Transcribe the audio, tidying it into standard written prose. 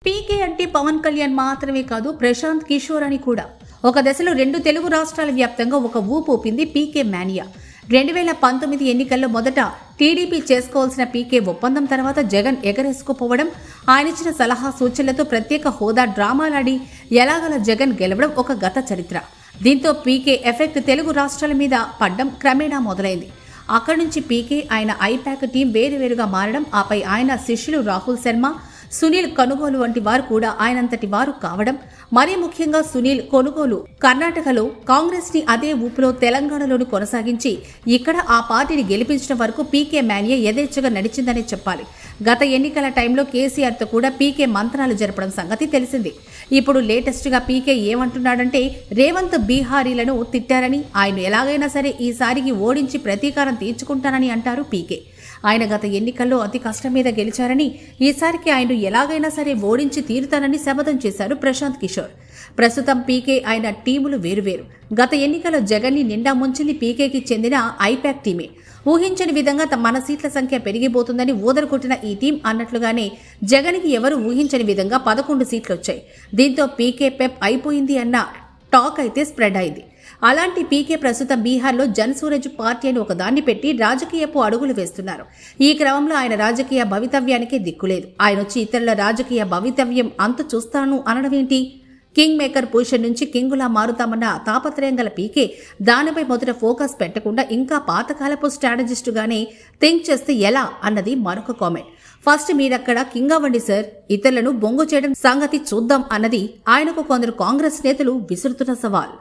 పీకే అంటే పవన్ కళ్యాణ్ మాత్రమే కాదు, ప్రశాంత్ కిషోర్ అని కూడా. ఒక దశలో 2 తెలుగు రాష్ట్రాల వ్యాప్తంగా ఒక ఊపు ఊపింది పీకే మానియా. 2019 ఎన్నికల్లో మొదట టీడీపీ చేసుకోవాల్సిన పీకే ఒప్పందం తర్వాత జగన్ ఎగరేసుకుపోవడం, ఆయనిచ్చిన సలహా సూచనలతో ప్రత్యేక హోదా డ్రామాలాడి ఎలాగల జగన్ గెలవడం ఒక గత చరిత్ర. దీంతో పీకే ఎఫెక్ట్ తెలుగు రాష్ట్రాల మీద పడ్డం క్రమేణా మొదలైంది. అక్కడి నుంచి పీకే, ఆయన ఐపాక్ టీం వేరువేరుగా మారడం, ఆపై ఆయన శిష్యులు రాహుల్ శర్మ, సునీల్ కొనుగోలు వంటి వారు కూడా ఆయనంతటి వారు కావడం, మరీ ముఖ్యంగా సునీల్ కొనుగోలు కర్ణాటకలో కాంగ్రెస్ ని అదే ఊపులో తెలంగాణలోని కొనసాగించి ఇక్కడ ఆ పార్టీని గెలిపించడం వరకు పీకే మానియా యథేచ్ఛగా నడిచిందనే చెప్పాలి. గత ఎన్నికల టైంలో కేసీఆర్ తో కూడా పీకే మంత్రాలు జరపడం సంగతి తెలిసింది. ఇప్పుడు లేటెస్ట్ గా పీకే ఏమంటున్నాడంటే, రేవంత్ బీహారీలను తిట్టారని, ఆయన ఎలాగైనా సరే ఈసారికి ఓడించి ప్రతీకారం తీర్చుకుంటానని అంటారు పీకే. ఆయన గత ఎన్నికల్లో అతి కష్టం మీద గెలిచారని, ఈసారికి ఆయన ఎలాగైనా సరే ఓడించి తీరుతానని శపథం చేశారు ప్రశాంత్ కిషోర్. ప్రస్తుతం పీకే, ఆయన టీములు వేరువేరు. గత ఎన్నికల్లో జగన్ ని నిండా ముంచింది పీకేకి చెందిన ఐపాక్ టీమే. ఊహించని విధంగా మన సీట్ల సంఖ్య పెరిగిపోతుందని ఊదరకొట్టిన ఈ టీం అన్నట్లుగానే జగన్కి ఎవరు ఊహించని విధంగా 11 సీట్లు వచ్చాయి. దీంతో పీకే పెప్ అయిపోయింది అన్న టాక్ అయితే స్ప్రెడ్ అయింది. అలాంటి పీకే ప్రస్తుతం బీహార్లో జనసూరజ్ పార్టీ అని ఒకదాన్ని పెట్టి రాజకీయపు అడుగులు వేస్తున్నారు. ఈ క్రమంలో ఆయన రాజకీయ భవితవ్యానికి దిక్కులేదు. ఆయన వచ్చి ఇతరుల రాజకీయ భవితవ్యం అంతు చూస్తాను అనడమేంటి? కింగ్ మేకర్ పొజిషన్ నుంచి కింగులా మారుతామన్న తాపత్రయం గల పీకే దానిపై మొదట ఫోకస్ పెట్టకుండా ఇంకా పాతకాలపు స్ట్రాటజిస్టుగానే థింక్ చేస్తే ఎలా అన్నది మరొక కామెంట్. ఫస్ట్ మీరక్కడ కింగ్ అవ్వండి సార్, ఇతరులను బొంగు చేయడం సంగతి చూద్దాం అన్నది ఆయనకు కొందరు కాంగ్రెస్ నేతలు విసురుతున్న సవాల్.